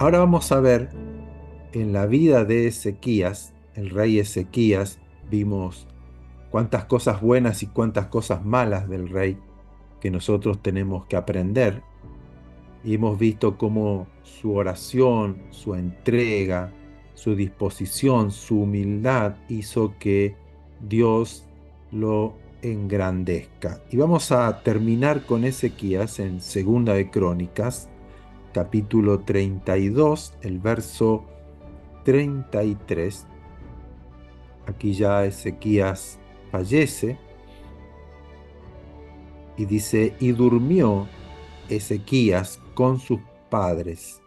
Ahora vamos a ver en la vida de Ezequías, el rey Ezequías, vimos cuántas cosas buenas y cuántas cosas malas del rey que nosotros tenemos que aprender. Y hemos visto cómo su oración, su entrega, su disposición, su humildad hizo que Dios lo engrandezca. Y vamos a terminar con Ezequías en Segunda de Crónicas, capítulo 32, el verso 33. Aquí ya Ezequías fallece y dice, y durmió Ezequías con sus padres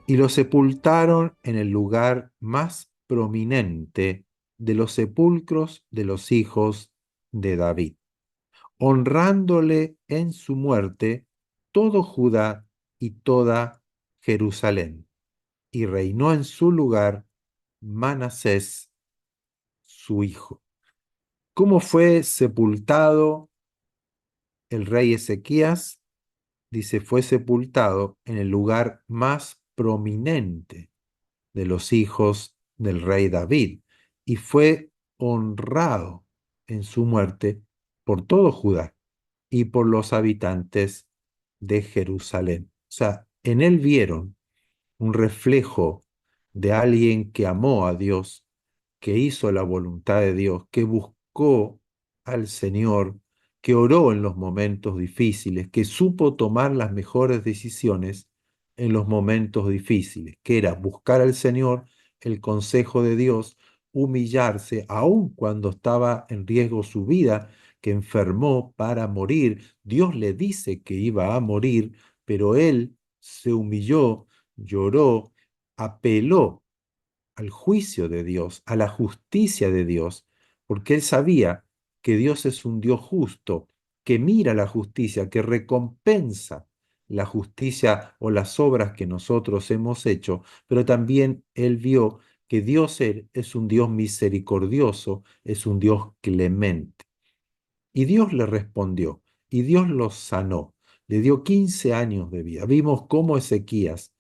y lo sepultaron en el lugar más prominente de los sepulcros de los hijos de David, honrándole en su muerte todo Judá y toda Jerusalén. Y reinó en su lugar Manasés, su hijo. ¿Cómo fue sepultado el rey Ezequías? Dice, fue sepultado en el lugar más prominente de los hijos del rey David y fue honrado en su muerte por todo Judá y por los habitantes de Jerusalén. O sea, en él vieron un reflejo de alguien que amó a Dios, que hizo la voluntad de Dios, que buscó al Señor, que oró en los momentos difíciles, que supo tomar las mejores decisiones en los momentos difíciles, que era buscar al Señor, el consejo de Dios, humillarse, aun cuando estaba en riesgo su vida, que enfermó para morir. Dios le dice que iba a morir, pero él se humilló, lloró, apeló al juicio de Dios, a la justicia de Dios, porque él sabía que Dios es un Dios justo, que mira la justicia, que recompensa la justicia o las obras que nosotros hemos hecho, pero también él vio que Dios es un Dios misericordioso, es un Dios clemente. Y Dios le respondió, y Dios lo sanó, le dio 15 años de vida. Vimos cómo Ezequías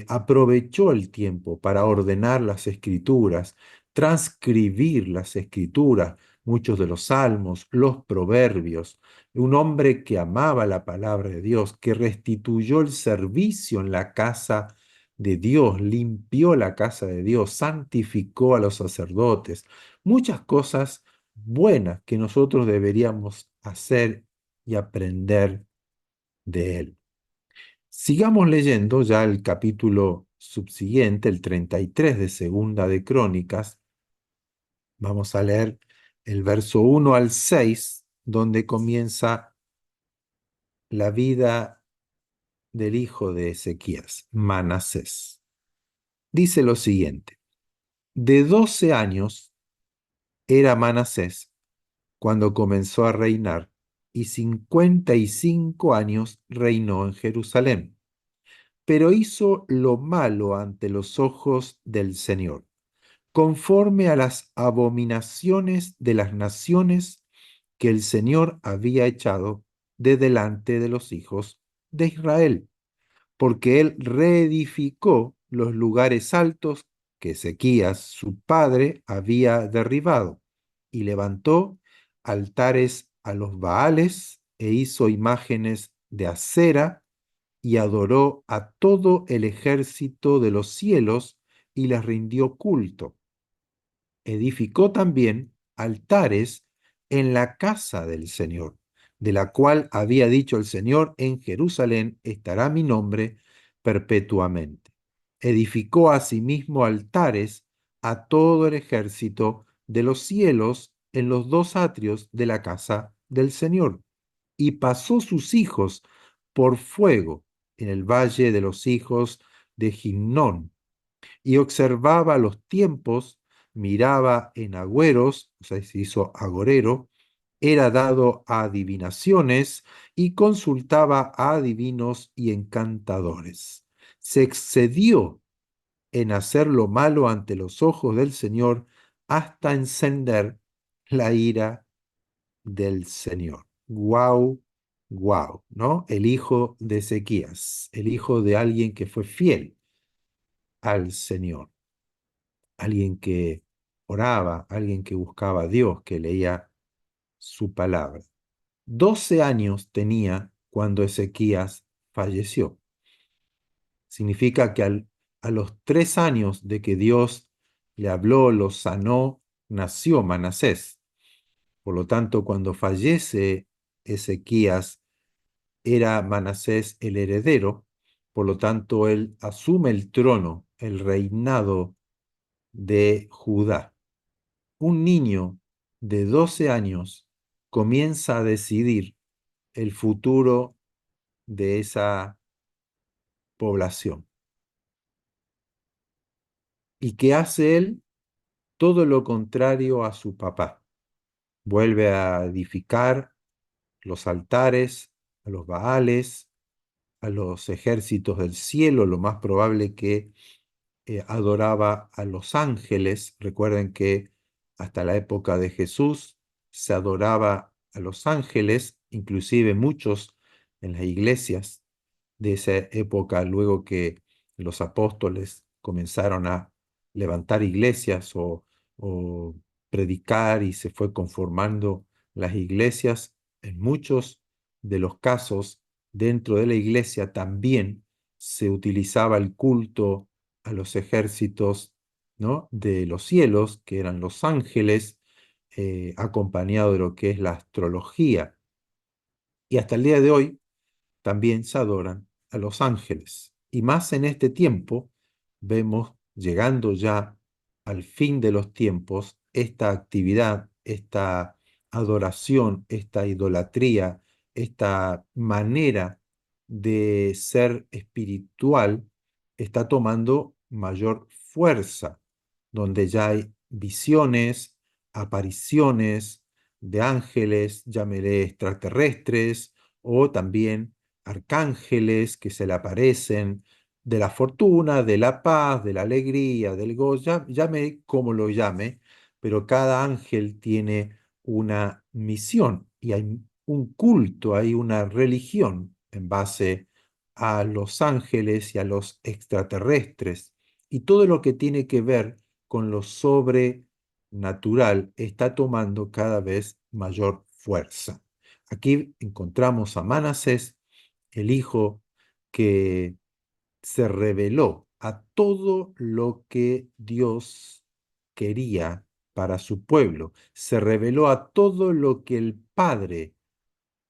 aprovechó el tiempo para ordenar las escrituras, transcribir las escrituras, muchos de los salmos, los proverbios, un hombre que amaba la palabra de Dios, que restituyó el servicio en la casa de Dios, limpió la casa de Dios, santificó a los sacerdotes, muchas cosas buenas que nosotros deberíamos hacer y aprender de él. Sigamos leyendo ya el capítulo subsiguiente, el 33 de Segunda de Crónicas. Vamos a leer el verso 1 al 6, donde comienza la vida del hijo de Ezequías, Manasés. Dice lo siguiente: de 12 años era Manasés cuando comenzó a reinar, y 55 años reinó en Jerusalén. Pero hizo lo malo ante los ojos del Señor, conforme a las abominaciones de las naciones que el Señor había echado de delante de los hijos de Israel, porque él reedificó los lugares altos que Ezequías, su padre, había derribado, y levantó altares a los Baales e hizo imágenes de acera y adoró a todo el ejército de los cielos y les rindió culto. Edificó también altares en la casa del Señor, de la cual había dicho el Señor: en Jerusalén estará mi nombre perpetuamente. Edificó asimismo altares a todo el ejército de los cielos en los dos atrios de la casa del Señor, y pasó sus hijos por fuego en el valle de los hijos de Ginnón, y observaba los tiempos, miraba en agüeros, o sea, se hizo agorero, era dado a adivinaciones y consultaba a adivinos y encantadores. Se excedió en hacer lo malo ante los ojos del Señor hasta encender la ira del Señor. Guau, guau, ¿no? El hijo de Ezequías, el hijo de alguien que fue fiel, al Señor, alguien que oraba, alguien que buscaba a Dios, que leía su palabra. 12 años tenía cuando Ezequías falleció. Significa que a los 3 años de que Dios le habló, lo sanó, nació Manasés. Por lo tanto, cuando fallece Ezequías, era Manasés el heredero. Por lo tanto, él asume el trono, el reinado de Judá. Un niño de 12 años comienza a decidir el futuro de esa población. ¿Y qué hace él? Todo lo contrario a su papá. Vuelve a edificar los altares, a los Baales, a los ejércitos del cielo, lo más probable que adoraba a los ángeles. Recuerden que hasta la época de Jesús se adoraba a los ángeles, inclusive muchos en las iglesias de esa época, luego que los apóstoles comenzaron a levantar iglesias o predicar y se fue conformando las iglesias, en muchos de los casos dentro de la iglesia también se utilizaba el culto a los ejércitos, ¿no?, de los cielos, que eran los ángeles, acompañado de lo que es la astrología. Y hasta el día de hoy también se adoran a los ángeles. Y más en este tiempo, vemos, llegando ya al fin de los tiempos, esta actividad, esta adoración, esta idolatría, esta manera de ser espiritual está tomando mayor fuerza, donde ya hay visiones, apariciones de ángeles, llámele extraterrestres, o también arcángeles que se le aparecen, de la fortuna, de la paz, de la alegría, del gozo, llame como lo llame, pero cada ángel tiene una misión y hay un culto, hay una religión en base a los ángeles y a los extraterrestres. Y todo lo que tiene que ver con lo sobrenatural está tomando cada vez mayor fuerza. Aquí encontramos a Manasés, el hijo que se reveló a todo lo que Dios quería para su pueblo, se reveló a todo lo que el Padre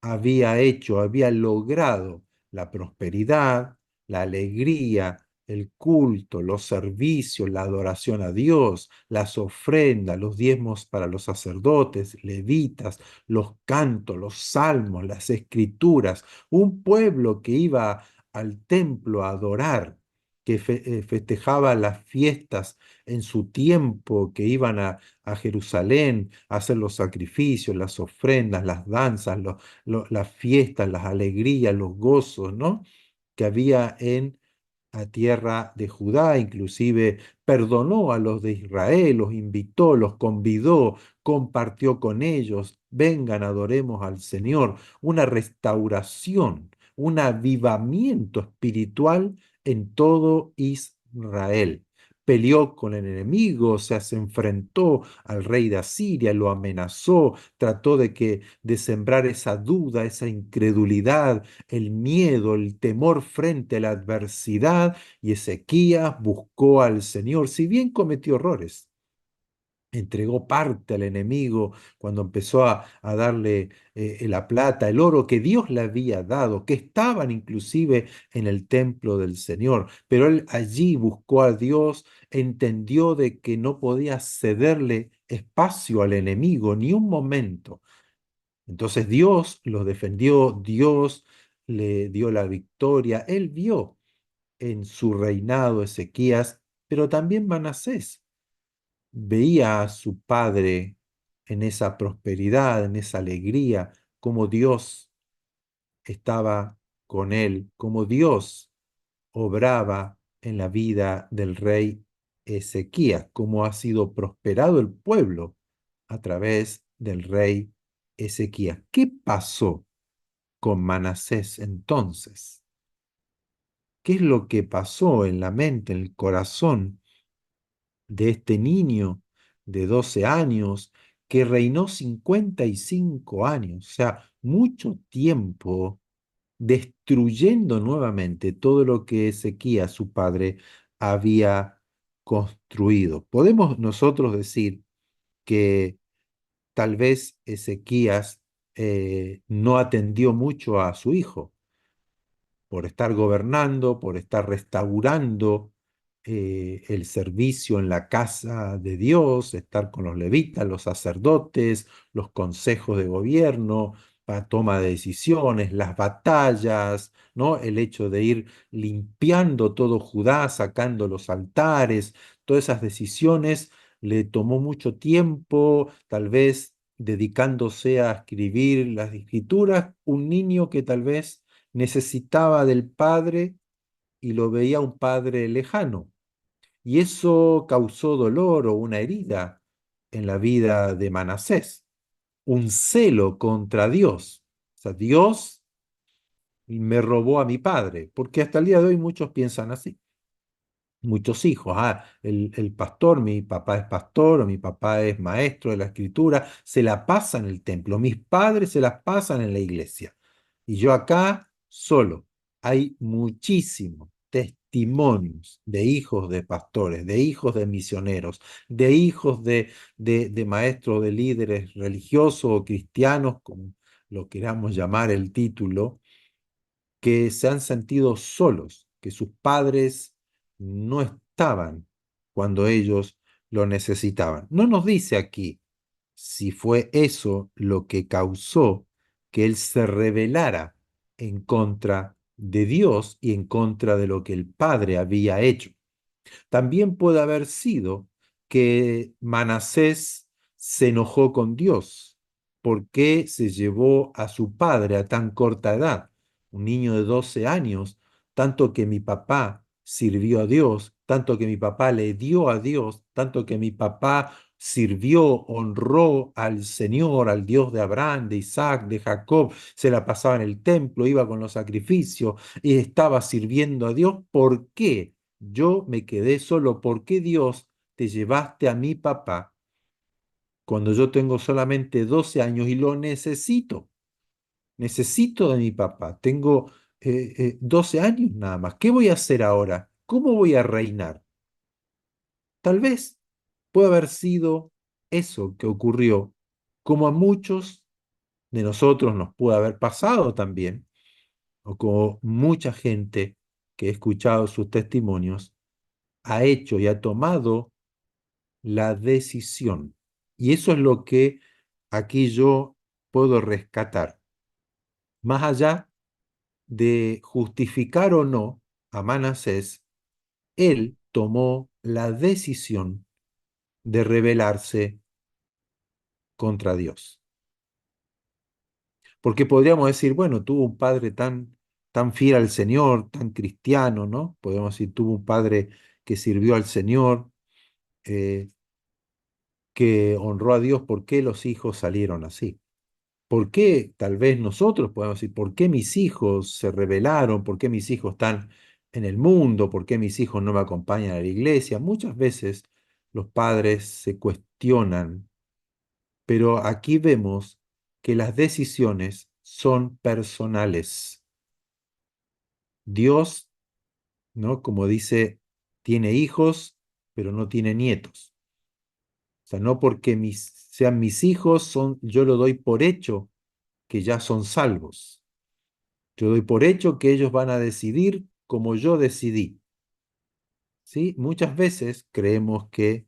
había hecho, había logrado la prosperidad, la alegría, el culto, los servicios, la adoración a Dios, las ofrendas, los diezmos para los sacerdotes, levitas, los cantos, los salmos, las escrituras, un pueblo que iba al templo a adorar, que festejaba las fiestas en su tiempo, que iban a Jerusalén a hacer los sacrificios, las ofrendas, las danzas, las fiestas, las alegrías, los gozos, ¿no?, que había en la tierra de Judá. Inclusive perdonó a los de Israel, los invitó, los convidó, compartió con ellos, vengan, adoremos al Señor, una restauración, un avivamiento espiritual en todo Israel. Peleó con el enemigo, o sea, se enfrentó al rey de Asiria, lo amenazó, trató de sembrar esa duda, esa incredulidad, el miedo, el temor frente a la adversidad, y Ezequías buscó al Señor, si bien cometió errores. Entregó parte al enemigo cuando empezó a darle la plata, el oro que Dios le había dado, que estaban inclusive en el templo del Señor. Pero él allí buscó a Dios, entendió de que no podía cederle espacio al enemigo ni un momento. Entonces Dios los defendió, Dios le dio la victoria. Él vio en su reinado Ezequías, pero también Manasés veía a su padre en esa prosperidad, en esa alegría, como Dios estaba con él, como Dios obraba en la vida del rey Ezequías, como ha sido prosperado el pueblo a través del rey Ezequías. ¿Qué pasó con Manasés entonces? qué es lo que pasó en la mente, en el corazón de este niño de 12 años que reinó 55 años, o sea, mucho tiempo destruyendo nuevamente todo lo que Ezequías, su padre, había construido. Podemos nosotros decir que tal vez Ezequías no atendió mucho a su hijo por estar gobernando, por estar restaurando el servicio en la casa de Dios, estar con los levitas, los sacerdotes, los consejos de gobierno, la toma de decisiones, las batallas, ¿no? El hecho de ir limpiando todo Judá, sacando los altares, todas esas decisiones le tomó mucho tiempo, tal vez dedicándose a escribir las escrituras, un niño que tal vez necesitaba del padre y lo veía un padre lejano. Y eso causó dolor o una herida en la vida de Manasés, un celo contra Dios. O sea, Dios me robó a mi padre, porque hasta el día de hoy muchos piensan así. Muchos hijos. El pastor, mi papá es pastor o mi papá es maestro de la escritura, se la pasa en el templo. Mis padres se las pasan en la iglesia. Y yo acá solo. Hay muchísimos testimonios de hijos de pastores, de hijos de misioneros, de hijos de maestros, de líderes religiosos o cristianos, como lo queramos llamar el título, que se han sentido solos, que sus padres no estaban cuando ellos lo necesitaban. No nos dice aquí si fue eso lo que causó que él se rebelara en contra de Dios y en contra de lo que el padre había hecho. También puede haber sido que Manasés se enojó con Dios porque se llevó a su padre a tan corta edad, un niño de 12 años, tanto que mi papá sirvió a Dios, tanto que mi papá le dio a Dios, tanto que mi papá sirvió, honró al Señor, al Dios de Abraham, de Isaac, de Jacob, se la pasaba en el templo, iba con los sacrificios y estaba sirviendo a Dios. ¿Por qué? Yo me quedé solo. ¿Por qué Dios te llevaste a mi papá cuando yo tengo solamente 12 años y lo necesito? Necesito de mi papá. Tengo 12 años nada más. ¿Qué voy a hacer ahora? ¿Cómo voy a reinar? Tal vez puede haber sido eso que ocurrió, como a muchos de nosotros nos puede haber pasado también, o como mucha gente que he escuchado sus testimonios ha hecho y ha tomado la decisión. Y eso es lo que aquí yo puedo rescatar. Más allá de justificar o no a Manasés, él tomó la decisión de rebelarse contra Dios. Porque podríamos decir, bueno, tuvo un padre tan fiel al Señor, tan cristiano, ¿no? Podemos decir, tuvo un padre que sirvió al Señor, eh, que honró a Dios. ¿Por qué los hijos salieron así? ¿Por qué tal vez nosotros podemos decir, por qué mis hijos se rebelaron? ¿Por qué mis hijos están en el mundo? ¿Por qué mis hijos no me acompañan a la iglesia? Muchas veces los padres se cuestionan, pero aquí vemos que las decisiones son personales. Dios, ¿no? Como dice, tiene hijos, pero no tiene nietos. O sea, no porque sean mis hijos, yo lo doy por hecho que ya son salvos. Yo doy por hecho que ellos van a decidir como yo decidí. ¿Sí? Muchas veces creemos que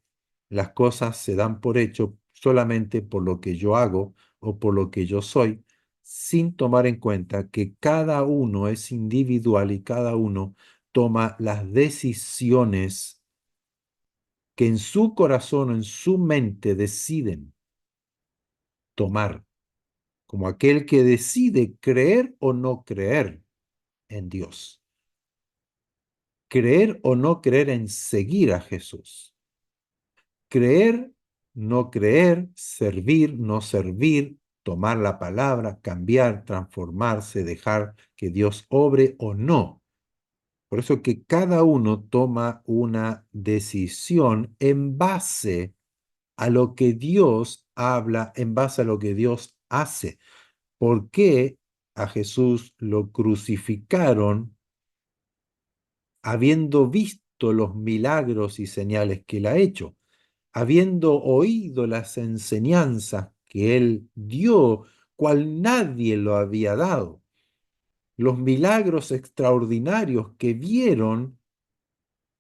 las cosas se dan por hecho solamente por lo que yo hago o por lo que yo soy, sin tomar en cuenta que cada uno es individual y cada uno toma las decisiones que en su corazón o en su mente deciden tomar, como aquel que decide creer o no creer en Dios. Creer o no creer en seguir a Jesús. Creer, no creer, servir, no servir, tomar la palabra, cambiar, transformarse, dejar que Dios obre o no. Por eso que cada uno toma una decisión en base a lo que Dios habla, en base a lo que Dios hace. ¿Por qué a Jesús lo crucificaron habiendo visto los milagros y señales que él ha hecho, habiendo oído las enseñanzas que él dio, cual nadie lo había dado, los milagros extraordinarios que vieron,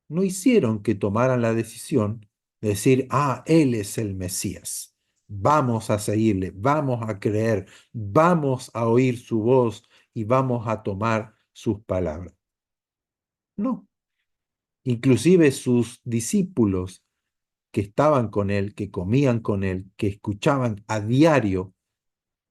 no hicieron que tomaran la decisión de decir, ah, él es el Mesías, vamos a seguirle, vamos a creer, vamos a oír su voz y vamos a tomar sus palabras. No, inclusive sus discípulos que estaban con él, que comían con él, que escuchaban a diario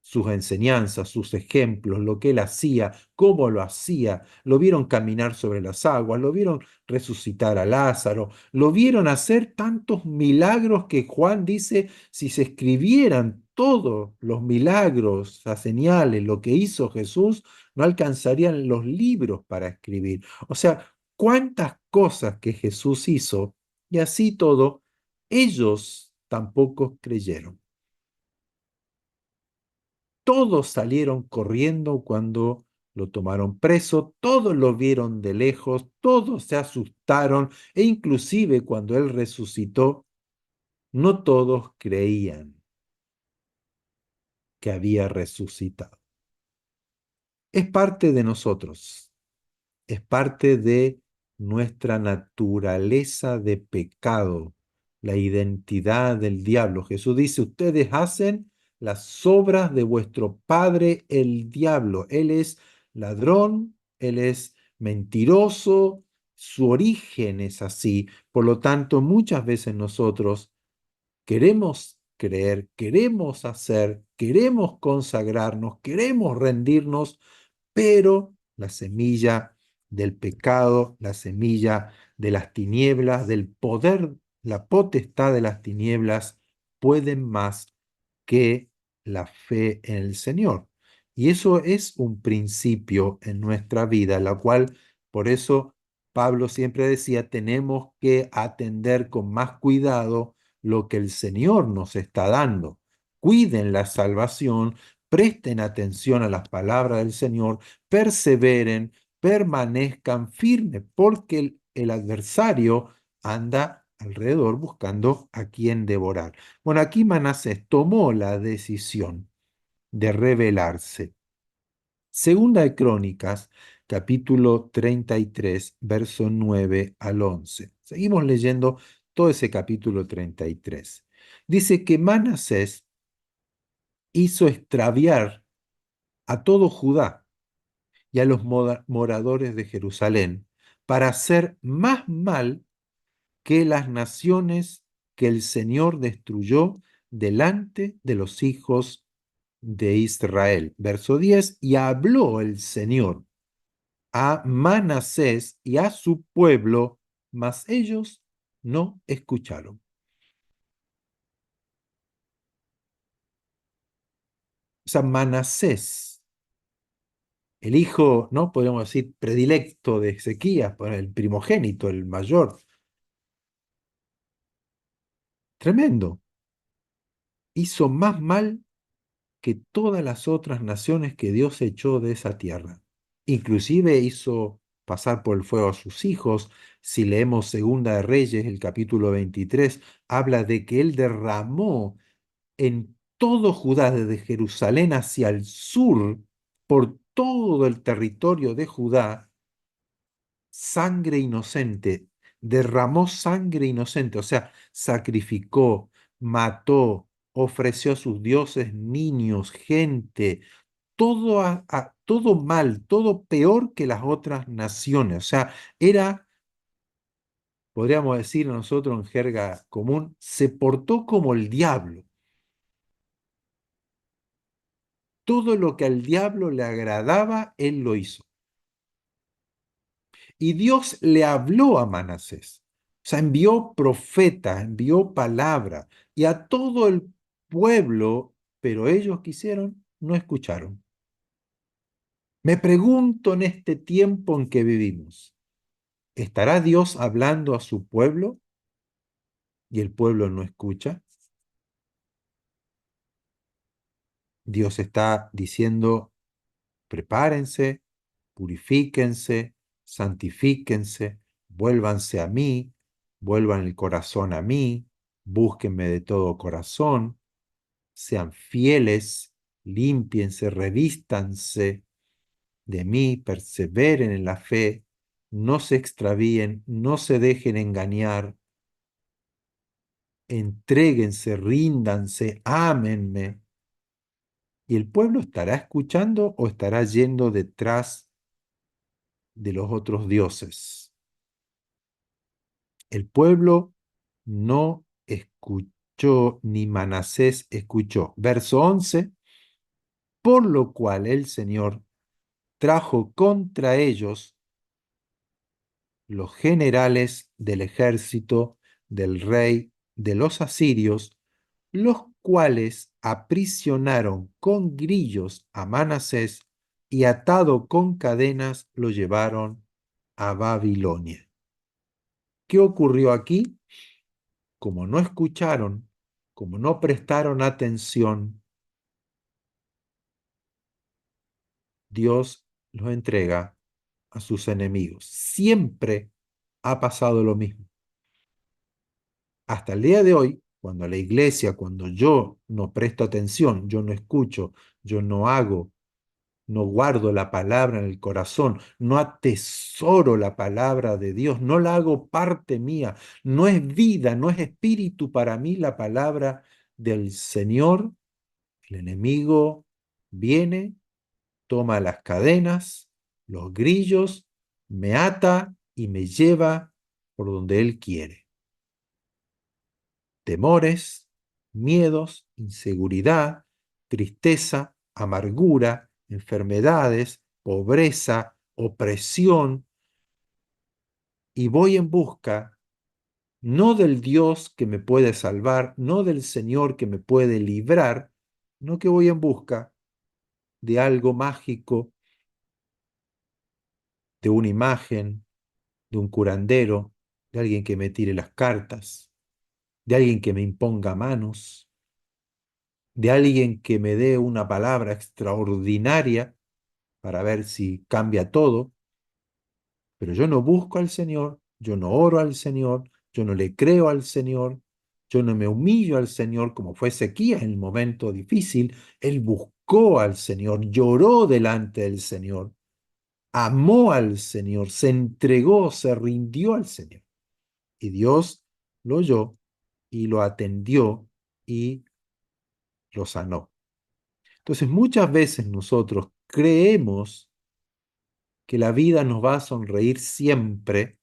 sus enseñanzas, sus ejemplos, lo que él hacía, cómo lo hacía, lo vieron caminar sobre las aguas, lo vieron resucitar a Lázaro, lo vieron hacer tantos milagros que Juan dice, si se escribieran todos los milagros, las señales, lo que hizo Jesús, no alcanzarían los libros para escribir. O sea, cuántas cosas que Jesús hizo y así todo, ellos tampoco creyeron. Todos salieron corriendo cuando lo tomaron preso, todos lo vieron de lejos, todos se asustaron e inclusive cuando él resucitó, no todos creían que había resucitado. Es parte de nosotros, es parte de nuestra naturaleza de pecado, la identidad del diablo. Jesús dice, ustedes hacen las obras de vuestro padre el diablo. Él es ladrón, él es mentiroso, su origen es así. Por lo tanto, muchas veces nosotros queremos creer, queremos hacer, queremos consagrarnos, queremos rendirnos, pero la semilla del pecado, la semilla de las tinieblas, del poder, la potestad de las tinieblas, pueden más que la fe en el Señor. Y eso es un principio en nuestra vida, la cual, por eso Pablo siempre decía, tenemos que atender con más cuidado lo que el Señor nos está dando. Cuiden la salvación, presten atención a las palabras del Señor, perseveren, permanezcan firmes, porque el adversario anda alrededor buscando a quien devorar. Bueno, aquí Manasés tomó la decisión de rebelarse. Segunda de Crónicas, capítulo 33, verso 9 al 11. Seguimos leyendo todo ese capítulo 33. Dice que Manasés hizo extraviar a todo Judá y a los moradores de Jerusalén para hacer más mal que las naciones que el Señor destruyó delante de los hijos de Israel. Verso 10, y habló el Señor a Manasés y a su pueblo, mas ellos no escucharon. O sea, Manasés, el hijo, ¿no? Podríamos decir, predilecto de Ezequías, el primogénito, el mayor, tremendo, hizo más mal que todas las otras naciones que Dios echó de esa tierra. Inclusive hizo pasar por el fuego a sus hijos. Si leemos Segunda de Reyes, el capítulo 23, habla de que él derramó en todo Judá, desde Jerusalén hacia el sur, por todo el territorio de Judá, sangre inocente, derramó sangre inocente, o sea, sacrificó, mató, ofreció a sus dioses niños, gente, todo, todo mal, todo peor que las otras naciones. O sea, era, podríamos decir nosotros en jerga común, se portó como el diablo. Todo lo que al diablo le agradaba, él lo hizo. Y Dios le habló a Manasés. O sea, envió profeta, envió palabra y a todo el pueblo, pero ellos quisieron, no escucharon. Me pregunto en este tiempo en que vivimos, ¿Estará Dios hablando a su pueblo y el pueblo no escucha? Dios está diciendo, prepárense, purifíquense, santifíquense, vuélvanse a mí, vuelvan el corazón a mí, búsquenme de todo corazón, sean fieles, límpiense, revístanse de mí, perseveren en la fe, no se extravíen, no se dejen engañar, entréguense, ríndanse, ámenme. ¿Y el pueblo estará escuchando o estará yendo detrás de los otros dioses? El pueblo no escuchó, ni Manasés escuchó. Verso 11, por lo cual el Señor trajo contra ellos los generales del ejército del rey de los asirios, los cuales aprisionaron con grillos a Manasés y atado con cadenas lo llevaron a Babilonia. ¿Qué ocurrió aquí? Como no escucharon, como no prestaron atención, Dios los entrega a sus enemigos. Siempre ha pasado lo mismo. Hasta el día de hoy, cuando la iglesia, cuando yo no presto atención, yo no escucho, yo no hago, no guardo la palabra en el corazón, no atesoro la palabra de Dios, no la hago parte mía, no es vida, no es espíritu para mí la palabra del Señor, el enemigo viene, toma las cadenas, los grillos, me ata y me lleva por donde Él quiere. Temores, miedos, inseguridad, tristeza, amargura, enfermedades, pobreza, opresión, y voy en busca no del Dios que me puede salvar, no del Señor que me puede librar, no que voy en busca de algo mágico, de una imagen, de un curandero, de alguien que me tire las cartas, de alguien que me imponga manos, de alguien que me dé una palabra extraordinaria para ver si cambia todo, pero yo no busco al Señor, yo no oro al Señor, yo no le creo al Señor, yo no me humillo al Señor como fue Ezequías en el momento difícil, él buscó al Señor, lloró delante del Señor, amó al Señor, se entregó, se rindió al Señor. Y Dios lo oyó y lo atendió y lo sanó. Entonces muchas veces nosotros creemos que la vida nos va a sonreír siempre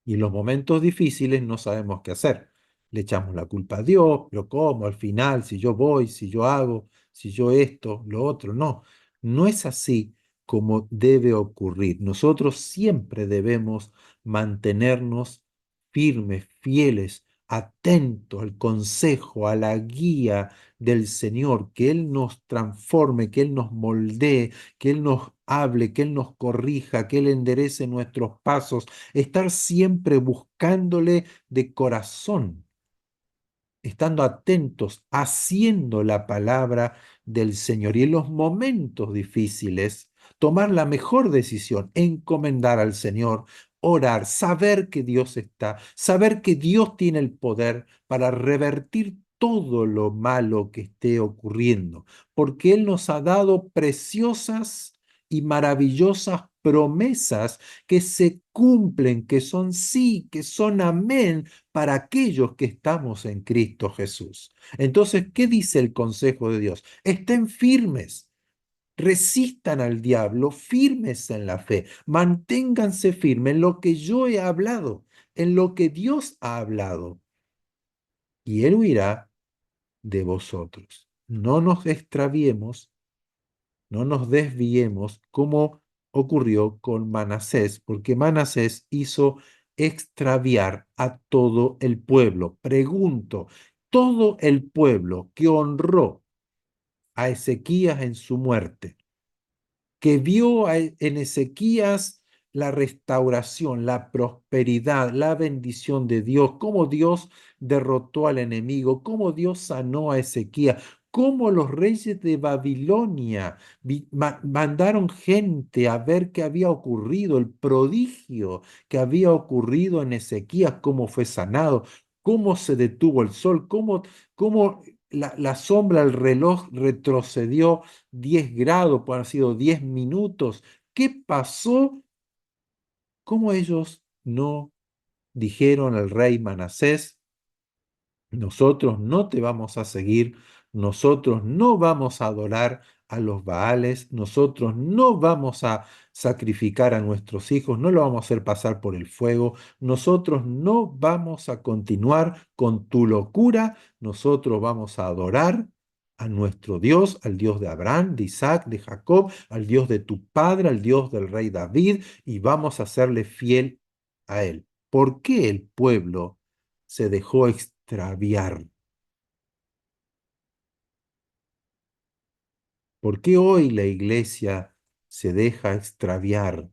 y en los momentos difíciles no sabemos qué hacer. Le echamos la culpa a Dios, pero ¿cómo? Al final, si yo voy, si yo hago, si yo esto, lo otro. No, no es así como debe ocurrir. Nosotros siempre debemos mantenernos firmes, fieles, atentos al consejo, a la guía del Señor, que Él nos transforme, que Él nos moldee, que Él nos hable, que Él nos corrija, que Él enderece nuestros pasos, estar siempre buscándole de corazón, estando atentos, haciendo la palabra del Señor y en los momentos difíciles, tomar la mejor decisión, encomendar al Señor, orar, saber que Dios está, saber que Dios tiene el poder para revertir todo lo malo que esté ocurriendo, porque Él nos ha dado preciosas y maravillosas promesas que se cumplen, que son sí, que son amén para aquellos que estamos en Cristo Jesús. Entonces, ¿qué dice el consejo de Dios? Estén firmes, resistan al diablo, firmes en la fe, manténganse firmes en lo que yo he hablado, en lo que Dios ha hablado, y Él huirá de vosotros. No nos extraviemos, no nos desviemos como ocurrió con Manasés, porque Manasés hizo extraviar a todo el pueblo. Pregunto, todo el pueblo que honró a Ezequías en su muerte, que vio en Ezequías la restauración, la prosperidad, la bendición de Dios, cómo Dios derrotó al enemigo, cómo Dios sanó a Ezequías, cómo los reyes de Babilonia mandaron gente a ver qué había ocurrido, el prodigio que había ocurrido en Ezequías, cómo fue sanado, cómo se detuvo el sol, cómo la sombra del reloj retrocedió 10 grados, por han sido 10 minutos. ¿Qué pasó? ¿Cómo ellos no dijeron al rey Manasés: nosotros no te vamos a seguir, nosotros no vamos a adorar a los Baales, nosotros no vamos a sacrificar a nuestros hijos, no lo vamos a hacer pasar por el fuego, nosotros no vamos a continuar con tu locura, nosotros vamos a adorar a nuestro Dios, al Dios de Abraham, de Isaac, de Jacob, al Dios de tu padre, al Dios del rey David, y vamos a serle fiel a él? ¿Por qué el pueblo se dejó extraviar? ¿Por qué hoy la iglesia se deja extraviar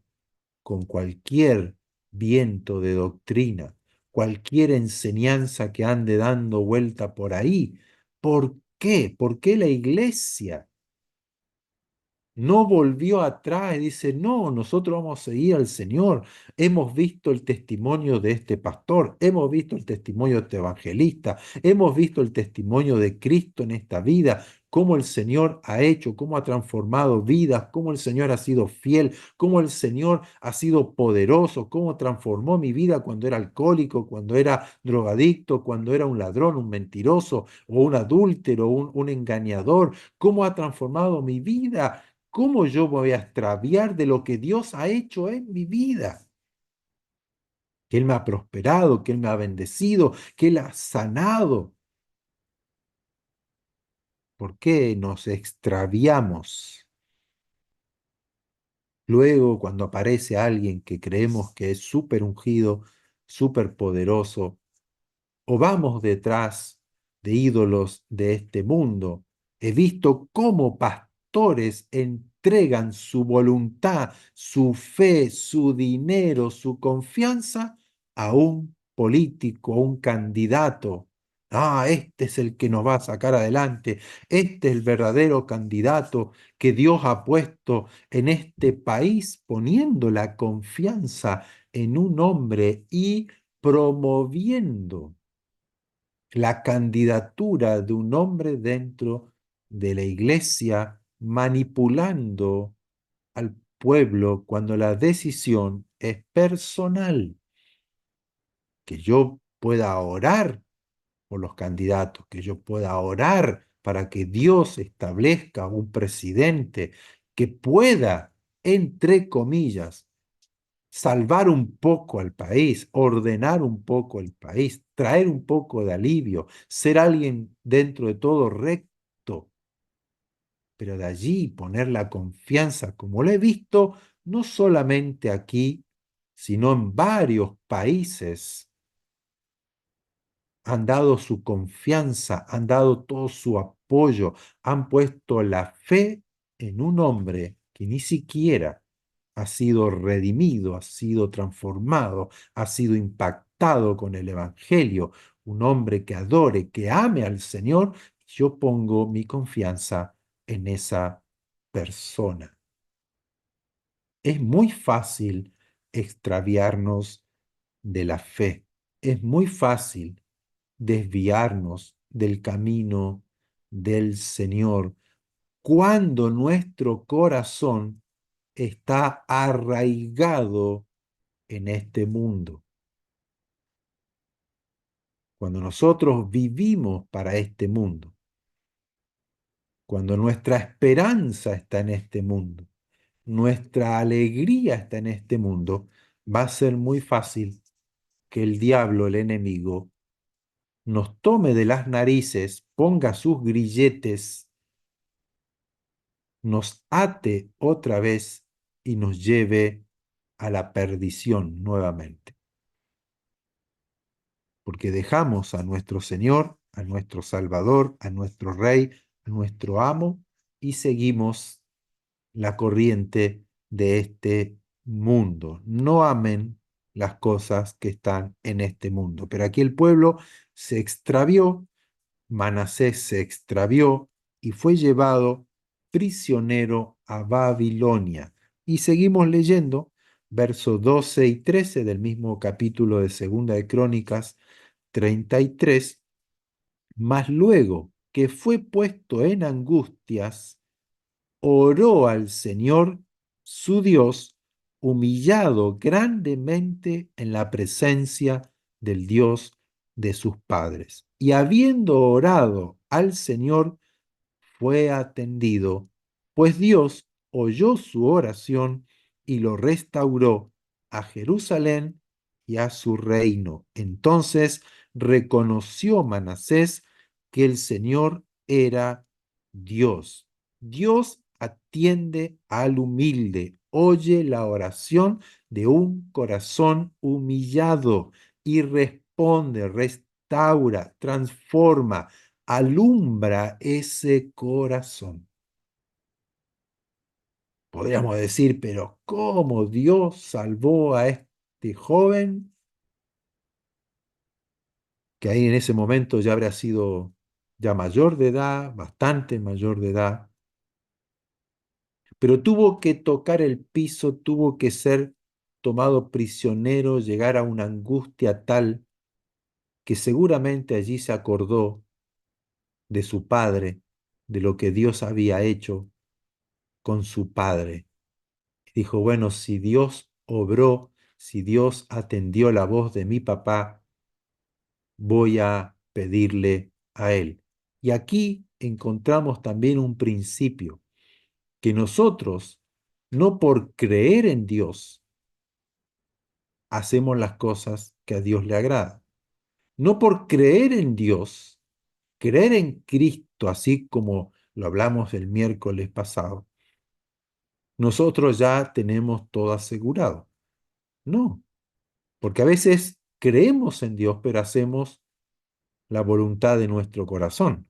con cualquier viento de doctrina, cualquier enseñanza que ande dando vuelta por ahí? ¿Por qué? ¿Por qué la iglesia no volvió atrás y dice: no, nosotros vamos a seguir al Señor? Hemos visto el testimonio de este pastor, hemos visto el testimonio de este evangelista, hemos visto el testimonio de Cristo en esta vida, cómo el Señor ha hecho, cómo ha transformado vidas, cómo el Señor ha sido fiel, cómo el Señor ha sido poderoso, cómo transformó mi vida cuando era alcohólico, cuando era drogadicto, cuando era un ladrón, un mentiroso o un adúltero, un engañador, cómo ha transformado mi vida. ¿Cómo yo voy a extraviar de lo que Dios ha hecho en mi vida? Que Él me ha prosperado, que Él me ha bendecido, que Él ha sanado. ¿Por qué nos extraviamos? Luego, cuando aparece alguien que creemos que es súper ungido, súper poderoso, o vamos detrás de ídolos de este mundo. He visto cómo pastores entregan su voluntad, su fe, su dinero, su confianza a un político, a un candidato. Ah, este es el que nos va a sacar adelante. Este es el verdadero candidato que Dios ha puesto en este país, poniendo la confianza en un hombre y promoviendo la candidatura de un hombre dentro de la iglesia, manipulando al pueblo cuando la decisión es personal. Que yo pueda orar por los candidatos, que yo pueda orar para que Dios establezca un presidente que pueda, entre comillas, salvar un poco al país, ordenar un poco el país, traer un poco de alivio, ser alguien dentro de todo recto, pero de allí poner la confianza, como lo he visto, no solamente aquí, sino en varios países, han dado su confianza, han dado todo su apoyo, han puesto la fe en un hombre que ni siquiera ha sido redimido, ha sido transformado, ha sido impactado con el Evangelio, un hombre que adore, que ame al Señor. Yo pongo mi confianza en esa persona. Es muy fácil extraviarnos de la fe. Es muy fácil desviarnos del camino del Señor cuando nuestro corazón está arraigado en este mundo. Cuando nosotros vivimos para este mundo, cuando nuestra esperanza está en este mundo, nuestra alegría está en este mundo, va a ser muy fácil que el diablo, el enemigo, nos tome de las narices, ponga sus grilletes, nos ate otra vez y nos lleve a la perdición nuevamente. Porque dejamos a nuestro Señor, a nuestro Salvador, a nuestro Rey, a nuestro amo, y seguimos la corriente de este mundo. No amen las cosas que están en este mundo. Pero aquí el pueblo se extravió, Manasés se extravió y fue llevado prisionero a Babilonia. Y seguimos leyendo versos 12 y 13 del mismo capítulo de Segunda de Crónicas 33. Mas luego que fue puesto en angustias, oró al Señor su Dios, humillado grandemente en la presencia del Dios de sus padres. Y habiendo orado al Señor, fue atendido, pues Dios oyó su oración y lo restauró a Jerusalén y a su reino. Entonces reconoció Manasés que el Señor era Dios. Dios atiende al humilde, oye la oración de un corazón humillado y responde, restaura, transforma, alumbra ese corazón. Podríamos decir, pero ¿cómo Dios salvó a este joven? Que ahí en ese momento ya habría sido ya mayor de edad, bastante mayor de edad, pero tuvo que tocar el piso, tuvo que ser tomado prisionero, llegar a una angustia tal que seguramente allí se acordó de su padre, de lo que Dios había hecho con su padre. Dijo, bueno, si Dios obró, si Dios atendió la voz de mi papá, voy a pedirle a él. Y aquí encontramos también un principio, que nosotros, no por creer en Dios, hacemos las cosas que a Dios le agradan. No por creer en Dios, creer en Cristo, así como lo hablamos el miércoles pasado, nosotros ya tenemos todo asegurado. No, porque a veces creemos en Dios, pero hacemos la voluntad de nuestro corazón.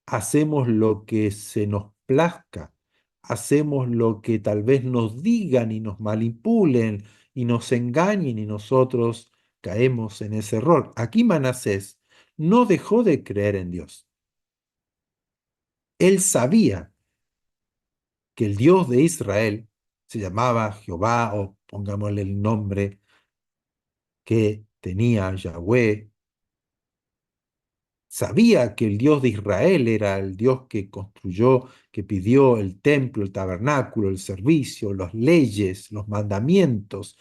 Hacemos lo que se nos plazca. Hacemos lo que tal vez nos digan y nos manipulen y nos engañen y nosotros caemos en ese error. Aquí Manasés no dejó de creer en Dios. Él sabía que el Dios de Israel se llamaba Jehová, o pongámosle el nombre que tenía Yahweh. Sabía que el Dios de Israel era el Dios que construyó, que pidió el templo, el tabernáculo, el servicio, las leyes, los mandamientos,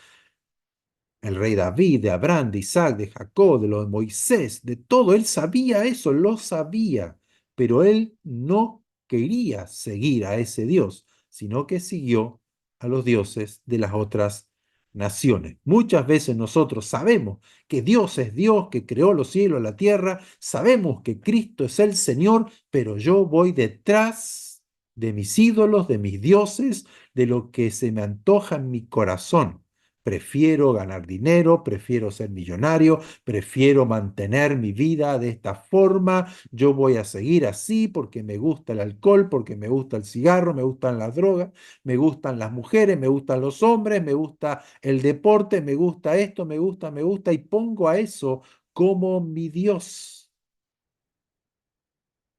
el rey David, de Abraham, de Isaac, de Jacob, de lo de Moisés, de todo. Él sabía eso, lo sabía, pero él no quería seguir a ese Dios, sino que siguió a los dioses de las otras naciones. Muchas veces nosotros sabemos que Dios es Dios, que creó los cielos, la tierra, sabemos que Cristo es el Señor, pero yo voy detrás de mis ídolos, de mis dioses, de lo que se me antoja en mi corazón. Prefiero ganar dinero, prefiero ser millonario, prefiero mantener mi vida de esta forma. Yo voy a seguir así porque me gusta el alcohol, porque me gusta el cigarro, me gustan las drogas, me gustan las mujeres, me gustan los hombres, me gusta el deporte, me gusta esto, me gusta y pongo a eso como mi Dios.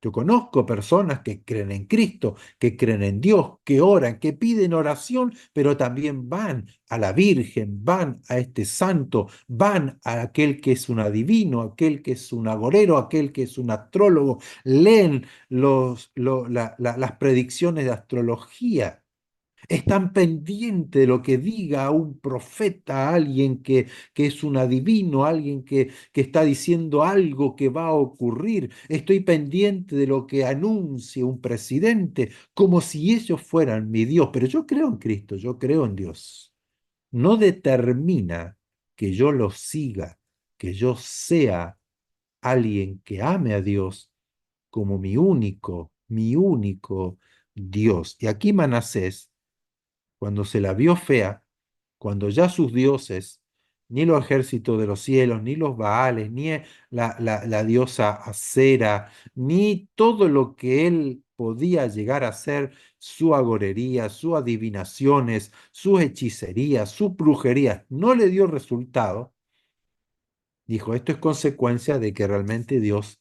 Yo conozco personas que creen en Cristo, que creen en Dios, que oran, que piden oración, pero también van a la Virgen, van a este santo, van a aquel que es un adivino, aquel que es un agorero, aquel que es un astrólogo, leen las predicciones de astrología. Están pendientes de lo que diga un profeta, alguien que es un adivino, alguien que está diciendo algo que va a ocurrir. Estoy pendiente de lo que anuncie un presidente, como si ellos fueran mi Dios. Pero yo creo en Cristo, yo creo en Dios. No determina que yo lo siga, que yo sea alguien que ame a Dios como mi único Dios. Y aquí Manasés, cuando se la vio fea, cuando ya sus dioses, ni los ejércitos de los cielos, ni los Baales, ni la diosa Acera, ni todo lo que él podía llegar a ser su agorería, sus adivinaciones, sus hechicerías, sus brujerías, no le dio resultado, dijo, esto es consecuencia de que realmente Dios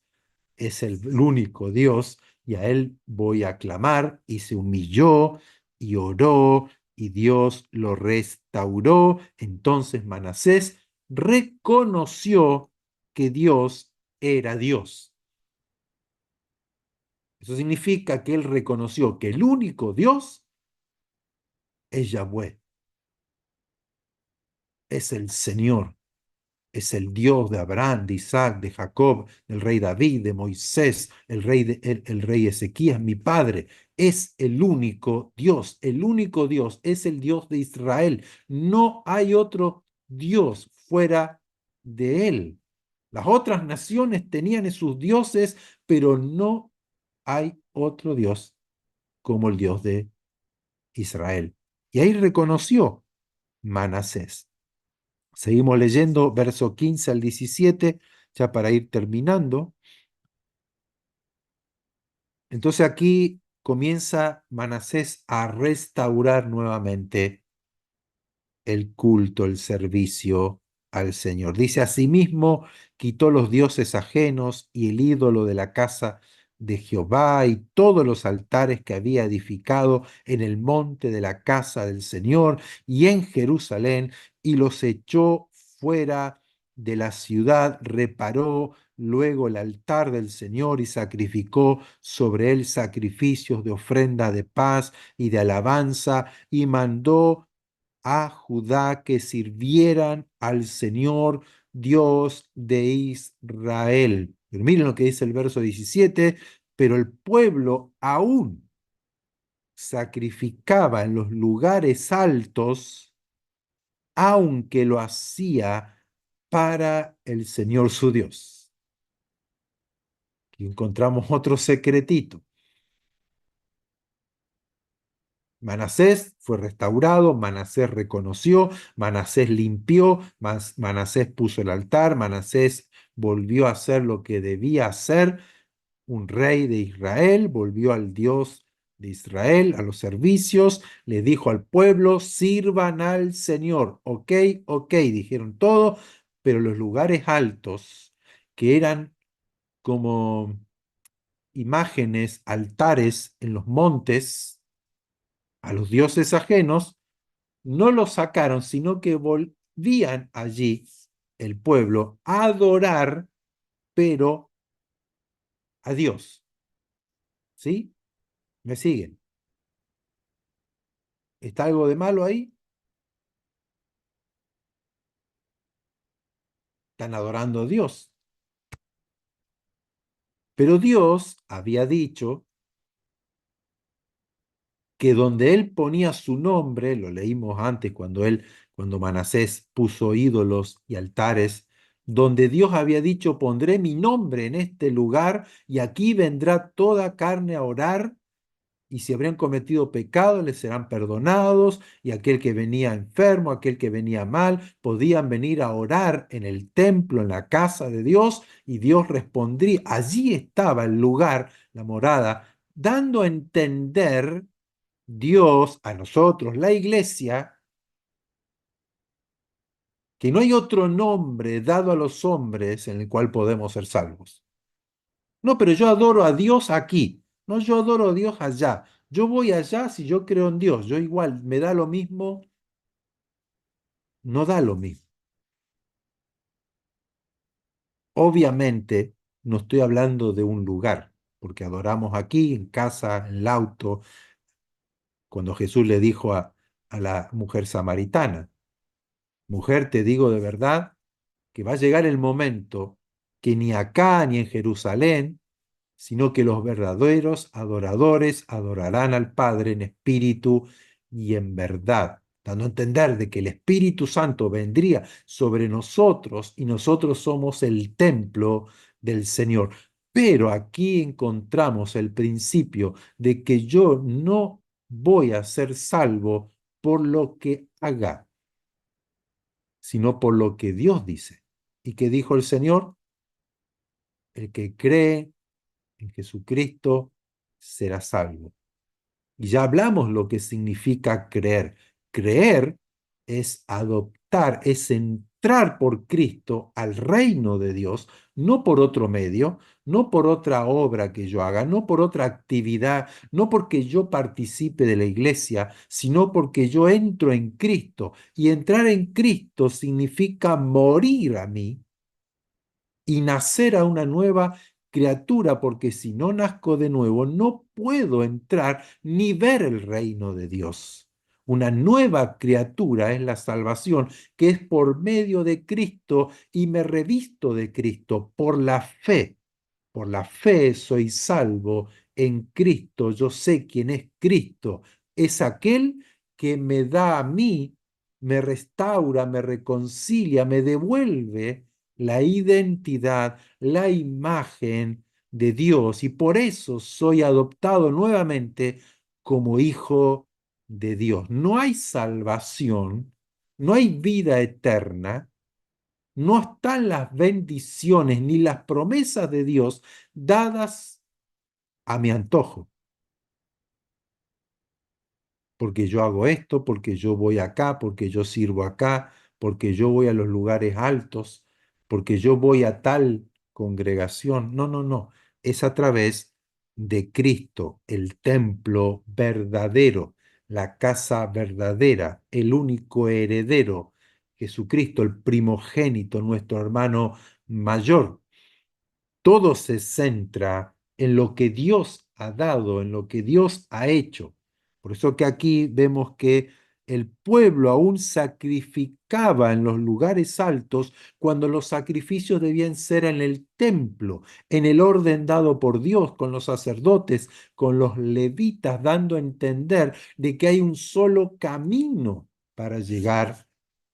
es el único Dios y a él voy a clamar y se humilló y oró y Dios lo restauró. Entonces Manasés reconoció que Dios era Dios. Eso significa que él reconoció que el único Dios es Yahweh, es el Señor. Es el Dios de Abraham, de Isaac, de Jacob, del rey David, de Moisés, el rey Ezequías, mi padre. Es el único Dios, el único Dios, es el Dios de Israel. No hay otro Dios fuera de él. Las otras naciones tenían sus dioses, pero no hay otro Dios como el Dios de Israel. Y ahí reconoció Manasés. Seguimos leyendo verso 15 al 17, ya para ir terminando. Entonces aquí comienza Manasés a restaurar nuevamente el culto, el servicio al Señor. Dice, asimismo, quitó los dioses ajenos y el ídolo de la casa de Jehová y todos los altares que había edificado en el monte de la casa del Señor y en Jerusalén, y los echó fuera de la ciudad, reparó luego el altar del Señor y sacrificó sobre él sacrificios de ofrenda de paz y de alabanza, y mandó a Judá que sirvieran al Señor Dios de Israel. Pero miren lo que dice el verso 17, pero el pueblo aún sacrificaba en los lugares altos, aunque lo hacía para el Señor su Dios. Aquí encontramos otro secretito. Manasés fue restaurado, Manasés reconoció, Manasés limpió, Manasés puso el altar, Manasés volvió a hacer lo que debía hacer, un rey de Israel, volvió al Dios de Israel, a los servicios, le dijo al pueblo, sirvan al Señor. Ok, ok, dijeron todo, pero los lugares altos, que eran como imágenes, altares en los montes, a los dioses ajenos, no los sacaron, sino que volvían allí el pueblo a adorar, pero a Dios. ¿Sí? ¿Me siguen? ¿Está algo de malo ahí? Están adorando a Dios. Pero Dios había dicho que donde él ponía su nombre, lo leímos antes cuando Manasés puso ídolos y altares, donde Dios había dicho, pondré mi nombre en este lugar y aquí vendrá toda carne a orar y si habrían cometido pecado les serán perdonados y aquel que venía enfermo, aquel que venía mal, podían venir a orar en el templo, en la casa de Dios y Dios respondría. Allí estaba el lugar, la morada, dando a entender Dios a nosotros, la iglesia, que no hay otro nombre dado a los hombres en el cual podemos ser salvos. No, pero yo adoro a Dios aquí. No, yo adoro a Dios allá. Yo voy allá si yo creo en Dios. Yo igual, me da lo mismo, no da lo mismo. Obviamente, no estoy hablando de un lugar, porque adoramos aquí, en casa, en el auto, cuando Jesús le dijo a la mujer samaritana, mujer, te digo de verdad que va a llegar el momento que ni acá ni en Jerusalén, sino que los verdaderos adoradores adorarán al Padre en espíritu y en verdad, dando a entender de que el Espíritu Santo vendría sobre nosotros y nosotros somos el templo del Señor. Pero aquí encontramos el principio de que yo no voy a ser salvo por lo que haga, sino por lo que Dios dice. ¿Y qué dijo el Señor? El que cree en Jesucristo será salvo. Y ya hablamos lo que significa creer. Creer es adoptar, es entrar por Cristo al reino de Dios, no por otro medio, no por otra obra que yo haga, no por otra actividad, no porque yo participe de la iglesia, sino porque yo entro en Cristo. Y entrar en Cristo significa morir a mí y nacer a una nueva criatura, porque si no nazco de nuevo, no puedo entrar ni ver el reino de Dios. Una nueva criatura es la salvación, que es por medio de Cristo y me revisto de Cristo por la fe. Por la fe soy salvo en Cristo. Yo sé quién es Cristo. Es aquel que me da a mí, me restaura, me reconcilia, me devuelve la identidad, la imagen de Dios. Y por eso soy adoptado nuevamente como hijo de Dios. No hay salvación, no hay vida eterna, no están las bendiciones ni las promesas de Dios dadas a mi antojo, porque yo hago esto, porque yo voy acá, porque yo sirvo acá, porque yo voy a los lugares altos, porque yo voy a tal congregación. No, no, no. Es a través de Cristo, el templo verdadero, la casa verdadera, el único heredero, Jesucristo, el primogénito, nuestro hermano mayor. Todo se centra en lo que Dios ha dado, en lo que Dios ha hecho. Por eso que aquí vemos que el pueblo aún sacrificaba en los lugares altos cuando los sacrificios debían ser en el templo, en el orden dado por Dios, con los sacerdotes, con los levitas, dando a entender de que hay un solo camino para llegar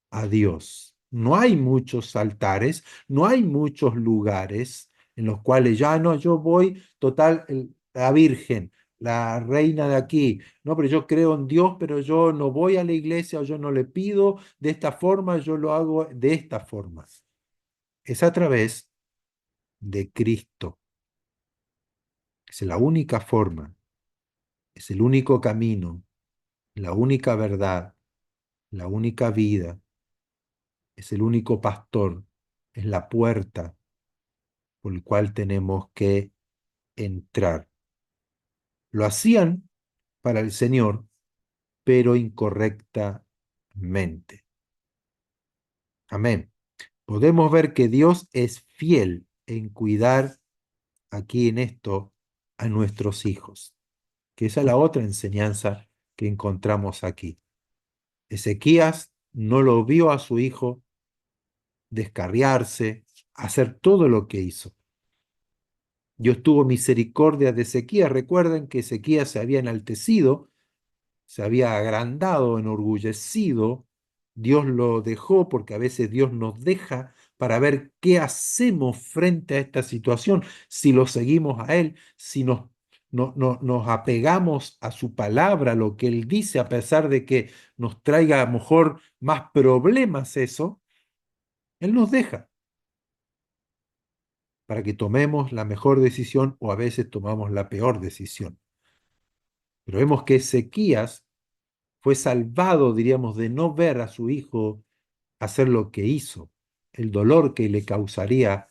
a Dios. No hay muchos altares, no hay muchos lugares en los cuales ya no, yo voy, total, la Virgen, la reina de aquí, no, pero yo creo en Dios, pero yo no voy a la iglesia o yo no le pido de esta forma, yo lo hago de esta forma. Es a través de Cristo. Es la única forma, es el único camino, la única verdad, la única vida, es el único pastor, es la puerta por el cual tenemos que entrar. Lo hacían para el Señor, pero incorrectamente. Amén. Podemos ver que Dios es fiel en cuidar aquí en esto a nuestros hijos, que esa es la otra enseñanza que encontramos aquí. Ezequías no lo vio a su hijo descarriarse, hacer todo lo que hizo. Dios tuvo misericordia de Ezequías. Recuerden que Ezequías se había enaltecido, se había agrandado, enorgullecido. Dios lo dejó porque a veces Dios nos deja para ver qué hacemos frente a esta situación, si lo seguimos a Él, si nos apegamos a su palabra, a lo que Él dice, a pesar de que nos traiga a lo mejor más problemas eso, Él nos deja para que tomemos la mejor decisión o a veces tomamos la peor decisión. Pero vemos que Ezequías fue salvado, diríamos, de no ver a su hijo hacer lo que hizo, el dolor que le causaría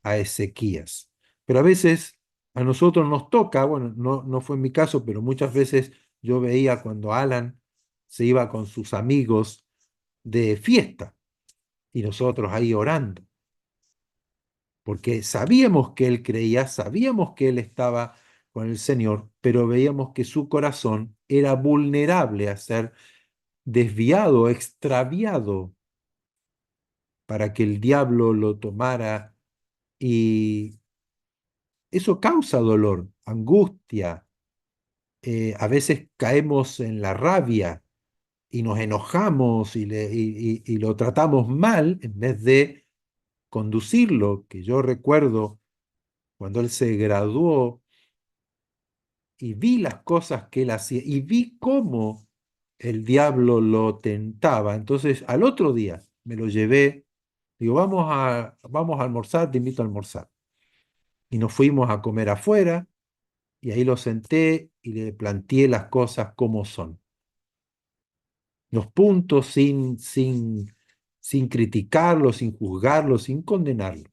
a Ezequías. Pero a veces a nosotros nos toca, bueno, no fue en mi caso, pero muchas veces yo veía cuando Alan se iba con sus amigos de fiesta y nosotros ahí orando, porque sabíamos que él creía, sabíamos que él estaba con el Señor, pero veíamos que su corazón era vulnerable a ser desviado, extraviado, para que el diablo lo tomara y eso causa dolor, angustia. A veces caemos en la rabia y nos enojamos y lo tratamos mal en vez de conducirlo, que yo recuerdo cuando él se graduó y vi las cosas que él hacía y vi cómo el diablo lo tentaba. Entonces, al otro día me lo llevé, digo, vamos a almorzar, te invito a almorzar. Y nos fuimos a comer afuera y ahí lo senté y le planteé las cosas como son. Los puntos sin criticarlo, sin juzgarlo, sin condenarlo.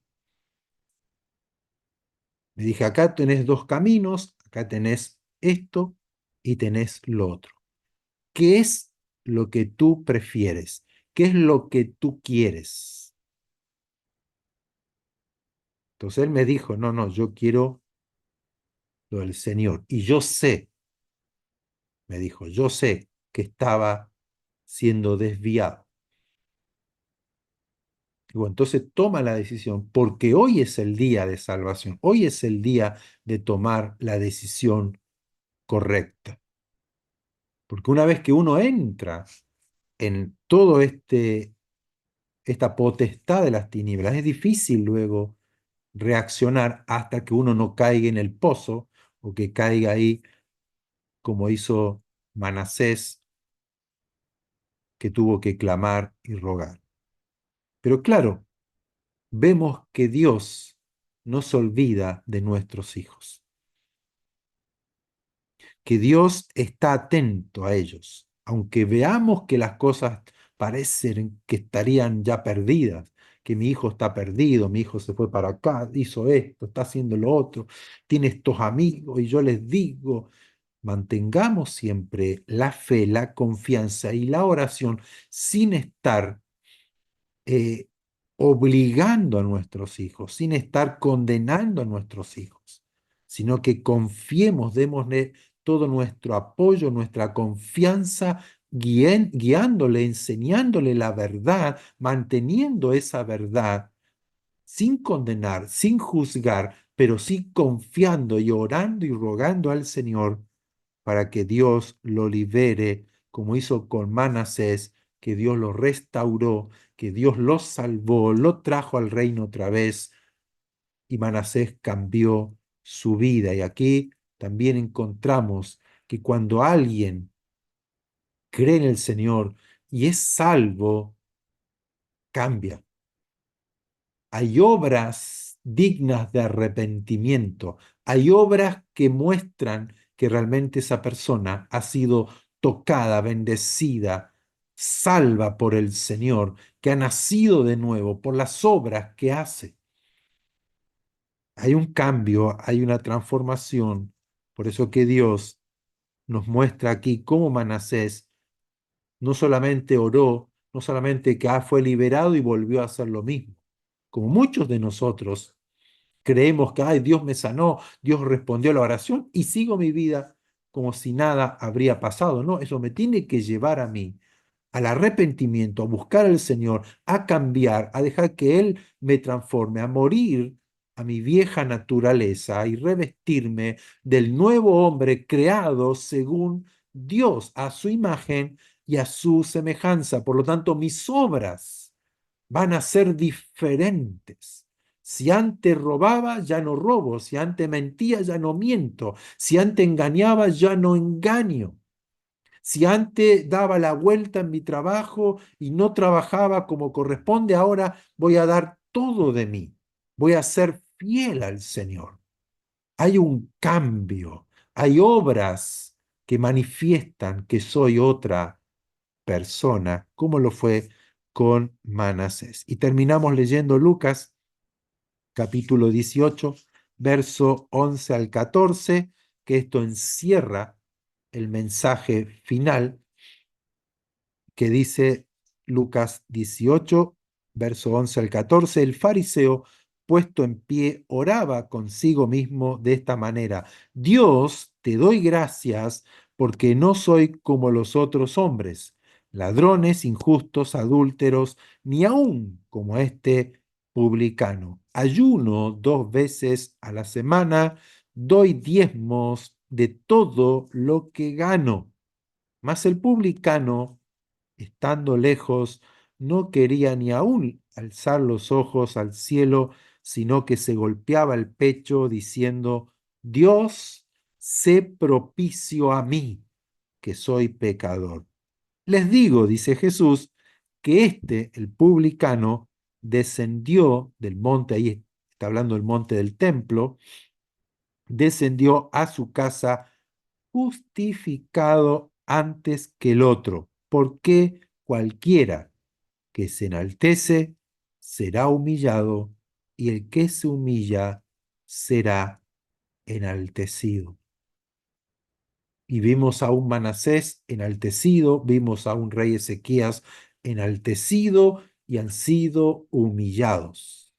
Me dije, acá tenés dos caminos, acá tenés esto y tenés lo otro. ¿Qué es lo que tú prefieres? ¿Qué es lo que tú quieres? Entonces él me dijo, no, no, yo quiero lo del Señor. Y yo sé, me dijo, yo sé que estaba siendo desviado. Y bueno, entonces toma la decisión, porque hoy es el día de salvación, hoy es el día de tomar la decisión correcta. Porque una vez que uno entra en todo esta potestad de las tinieblas, es difícil luego reaccionar hasta que uno no caiga en el pozo o que caiga ahí como hizo Manasés, que tuvo que clamar y rogar. Pero claro, vemos que Dios no se olvida de nuestros hijos, que Dios está atento a ellos, aunque veamos que las cosas parecen que estarían ya perdidas, que mi hijo está perdido, mi hijo se fue para acá, hizo esto, está haciendo lo otro, tiene estos amigos y yo les digo, mantengamos siempre la fe, la confianza y la oración sin estar eh, obligando a nuestros hijos, sin estar condenando a nuestros hijos, sino que confiemos, démosle todo nuestro apoyo, nuestra confianza, guiándole, enseñándole la verdad, manteniendo esa verdad, sin condenar, sin juzgar, pero sí confiando y orando y rogando al Señor para que Dios lo libere, como hizo con Manasés, que Dios lo restauró, que Dios lo salvó, lo trajo al reino otra vez, y Manasés cambió su vida. Y aquí también encontramos que cuando alguien cree en el Señor y es salvo, cambia. Hay obras dignas de arrepentimiento, hay obras que muestran que realmente esa persona ha sido tocada, bendecida, salva por el Señor, que ha nacido de nuevo por las obras que hace. Hay un cambio, hay una transformación. Por eso que Dios nos muestra aquí cómo Manasés no solamente oró, no solamente que fue liberado y volvió a hacer lo mismo, como muchos de nosotros creemos que, ay, Dios me sanó, Dios respondió a la oración y sigo mi vida como si nada habría pasado. No, eso me tiene que llevar a mí al arrepentimiento, a buscar al Señor, a cambiar, a dejar que Él me transforme, a morir a mi vieja naturaleza y revestirme del nuevo hombre creado según Dios, a su imagen y a su semejanza. Por lo tanto, mis obras van a ser diferentes. Si antes robaba, ya no robo. Si antes mentía, ya no miento. Si antes engañaba, ya no engaño. Si antes daba la vuelta en mi trabajo y no trabajaba como corresponde, ahora voy a dar todo de mí. Voy a ser fiel al Señor. Hay un cambio. Hay obras que manifiestan que soy otra persona, como lo fue con Manasés. Y terminamos leyendo Lucas capítulo 18, verso 11 al 14, que esto encierra el mensaje final que dice Lucas 18, verso 11 al 14, el fariseo puesto en pie oraba consigo mismo de esta manera, Dios, te doy gracias porque no soy como los otros hombres, ladrones, injustos, adúlteros, ni aun como este publicano. Ayuno 2 veces a la semana, doy diezmos de todo lo que gano. Mas el publicano, estando lejos, no quería ni aún alzar los ojos al cielo, sino que se golpeaba el pecho diciendo, Dios, sé propicio a mí, que soy pecador. Les digo, dice Jesús, que el publicano, descendió del monte, ahí está hablando del monte del templo, descendió a su casa justificado antes que el otro, porque cualquiera que se enaltece será humillado, y el que se humilla será enaltecido. Y vimos a un Manasés enaltecido, vimos a un rey Ezequías enaltecido y han sido humillados.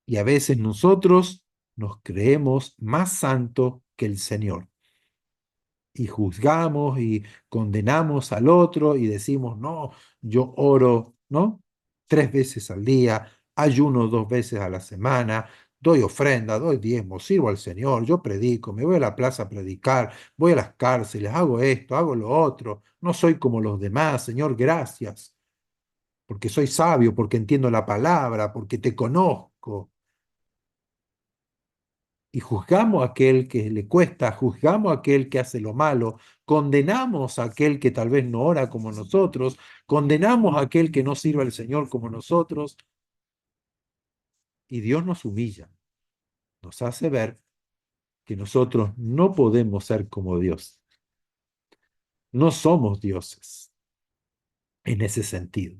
Y a veces nosotros nos creemos más santos que el Señor. Y juzgamos y condenamos al otro y decimos, no, yo oro, ¿no? 3 veces al día, ayuno 2 veces a la semana, doy ofrenda, doy diezmo, sirvo al Señor, yo predico, me voy a la plaza a predicar, voy a las cárceles, hago esto, hago lo otro, no soy como los demás, Señor, gracias, porque soy sabio, porque entiendo la palabra, porque te conozco. Y juzgamos a aquel que le cuesta, juzgamos a aquel que hace lo malo, condenamos a aquel que tal vez no ora como nosotros, condenamos a aquel que no sirve al Señor como nosotros, y Dios nos humilla, nos hace ver que nosotros no podemos ser como Dios, no somos dioses en ese sentido.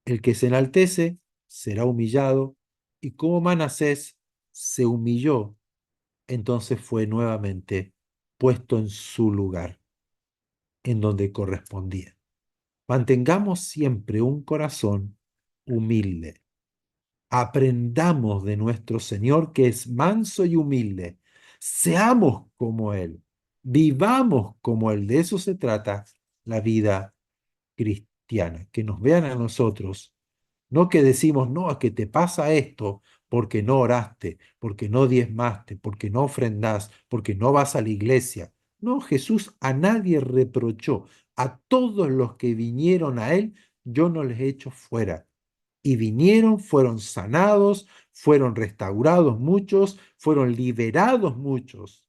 El que se enaltece será humillado, y como Manasés se humilló, entonces fue nuevamente puesto en su lugar, en donde correspondía. Mantengamos siempre un corazón humilde. Aprendamos de nuestro Señor, que es manso y humilde. Seamos como Él. Vivamos como Él. De eso se trata la vida cristiana. Que nos vean a nosotros. No que decimos, no, es que te pasa esto porque no oraste, porque no diezmaste, porque no ofrendás, porque no vas a la iglesia. No, Jesús a nadie reprochó. A todos los que vinieron a Él, yo no les he hecho fuera. Y vinieron, fueron sanados, fueron restaurados muchos, fueron liberados muchos.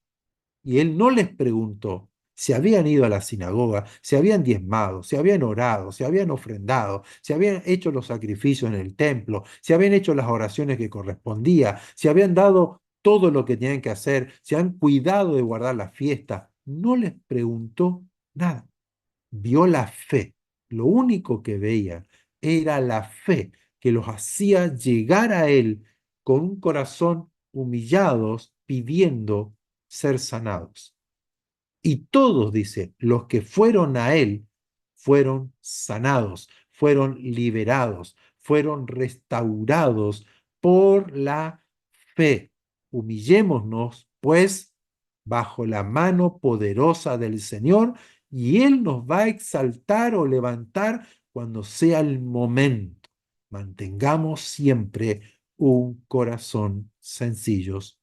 Y él no les preguntó si habían ido a la sinagoga, si habían diezmado, si habían orado, si habían ofrendado, si habían hecho los sacrificios en el templo, si habían hecho las oraciones que correspondía, si habían dado todo lo que tenían que hacer, si han cuidado de guardar la fiesta. No les preguntó nada. Vio la fe. Lo único que veía era la fe que los hacía llegar a él con un corazón humillados, pidiendo ser sanados. Y todos, dice, los que fueron a él fueron sanados, fueron liberados, fueron restaurados por la fe. Humillémonos, pues, bajo la mano poderosa del Señor, y Él nos va a exaltar o levantar cuando sea el momento. Mantengamos siempre un corazón sencillos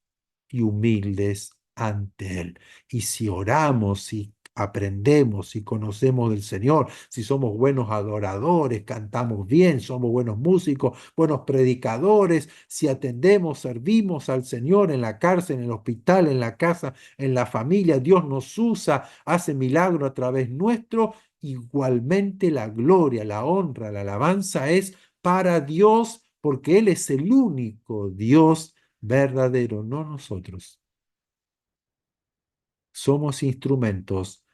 y humildes ante Él. Y si oramos, si aprendemos, si conocemos del Señor, si somos buenos adoradores, cantamos bien, somos buenos músicos, buenos predicadores, si atendemos, servimos al Señor en la cárcel, en el hospital, en la casa, en la familia, Dios nos usa, hace milagro a través nuestro. Igualmente la gloria, la honra, la alabanza es para Dios, porque Él es el único Dios verdadero, no nosotros. Somos instrumentos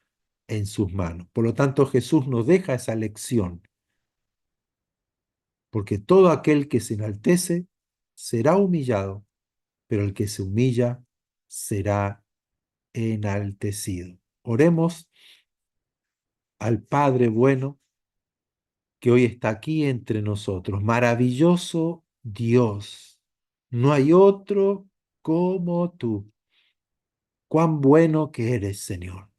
en sus manos. Por lo tanto, Jesús nos deja esa lección, porque todo aquel que se enaltece será humillado, pero el que se humilla será enaltecido. Oremos al Padre bueno que hoy está aquí entre nosotros. Maravilloso Dios, no hay otro como tú. Cuán bueno que eres, Señor,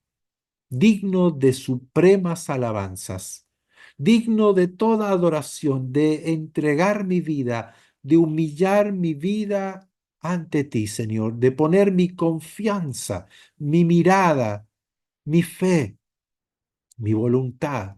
digno de supremas alabanzas, digno de toda adoración, de entregar mi vida, de humillar mi vida ante ti, Señor, de poner mi confianza, mi mirada, mi fe, mi voluntad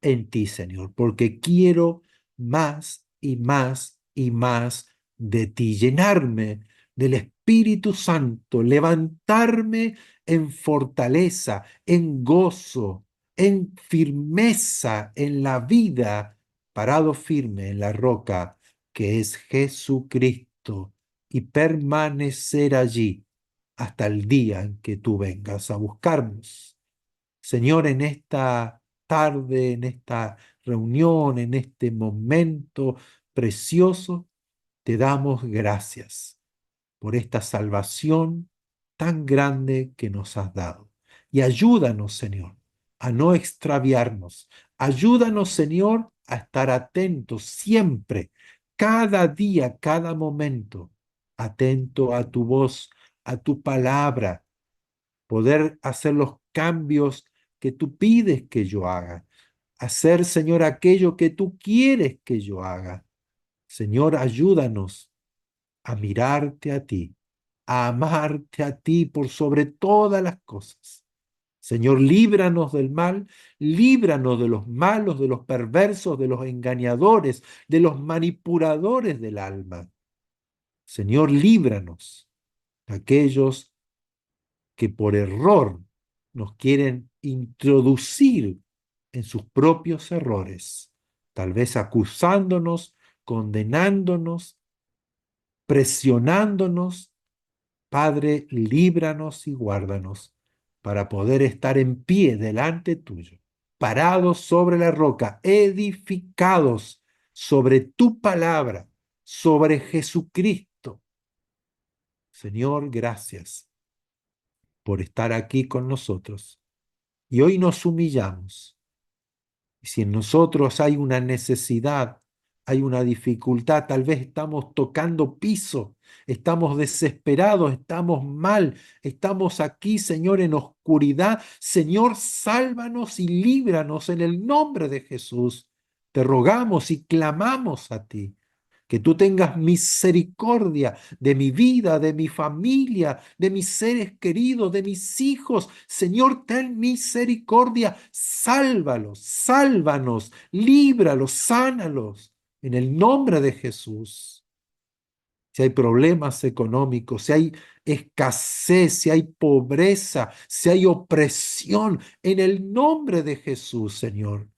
en ti, Señor, porque quiero más y más y más de ti, llenarme del Espíritu Santo, levantarme en fortaleza, en gozo, en firmeza en la vida, parado firme en la roca que es Jesucristo, y permanecer allí hasta el día en que tú vengas a buscarnos. Señor, en esta tarde, en esta reunión, en este momento precioso, te damos gracias por esta salvación tan grande que nos has dado. Y ayúdanos, Señor, a no extraviarnos. Ayúdanos, Señor, a estar atentos siempre, cada día, cada momento, atento a tu voz, a tu palabra, poder hacer los cambios que tú pides que yo haga. Hacer, Señor, aquello que tú quieres que yo haga. Señor, ayúdanos a mirarte a ti, a amarte a ti por sobre todas las cosas. Señor, líbranos del mal, líbranos de los malos, de los perversos, de los engañadores, de los manipuladores del alma. Señor, líbranos de aquellos que por error nos quieren introducir en sus propios errores, tal vez acusándonos, condenándonos, presionándonos. Padre, líbranos y guárdanos para poder estar en pie delante tuyo, parados sobre la roca, edificados sobre tu palabra, sobre Jesucristo. Señor, gracias por estar aquí con nosotros. Y hoy nos humillamos. Y si en nosotros hay una necesidad, hay una dificultad, tal vez estamos tocando piso, estamos desesperados, estamos mal, estamos aquí, Señor, en oscuridad. Señor, sálvanos y líbranos en el nombre de Jesús. Te rogamos y clamamos a ti que tú tengas misericordia de mi vida, de mi familia, de mis seres queridos, de mis hijos. Señor, ten misericordia, sálvalos, sálvanos, líbralos, sánalos, en el nombre de Jesús. Si hay problemas económicos, si hay escasez, si hay pobreza, si hay opresión, en el nombre de Jesús, Señor,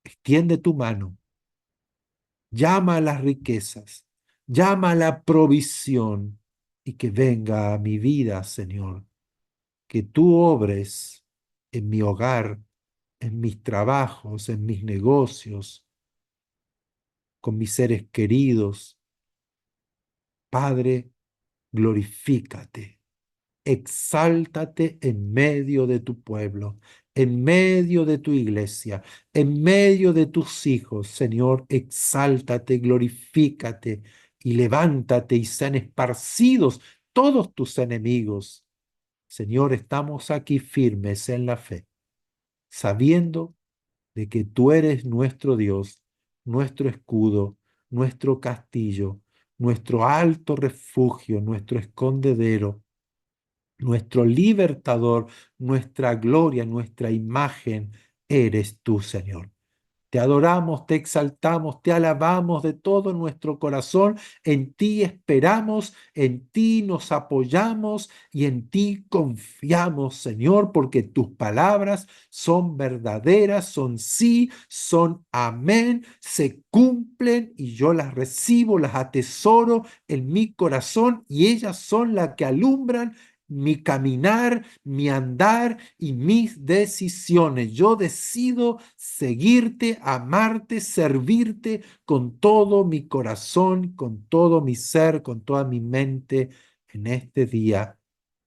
extiende tu mano. Llama a las riquezas, llama a la provisión y que venga a mi vida, Señor. Que tú obres en mi hogar, en mis trabajos, en mis negocios, con mis seres queridos. Padre, glorifícate. Exáltate en medio de tu pueblo, en medio de tu iglesia, en medio de tus hijos. Señor, exáltate, glorifícate y levántate y sean esparcidos todos tus enemigos. Señor, estamos aquí firmes en la fe, sabiendo de que tú eres nuestro Dios, nuestro escudo, nuestro castillo, nuestro alto refugio, nuestro escondedero, nuestro libertador, nuestra gloria, nuestra imagen, eres tú, Señor. Te adoramos, te exaltamos, te alabamos de todo nuestro corazón. En ti esperamos, en ti nos apoyamos y en ti confiamos, Señor, porque tus palabras son verdaderas, son sí, son amén, se cumplen y yo las recibo, las atesoro en mi corazón y ellas son las que alumbran mi caminar, mi andar y mis decisiones. Yo decido seguirte, amarte, servirte con todo mi corazón, con todo mi ser, con toda mi mente en este día,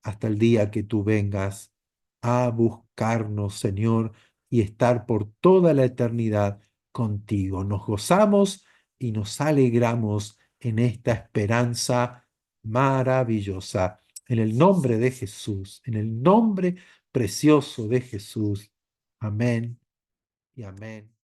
hasta el día que tú vengas a buscarnos, Señor, y estar por toda la eternidad contigo. Nos gozamos y nos alegramos en esta esperanza maravillosa. En el nombre de Jesús, en el nombre precioso de Jesús. Amén y amén.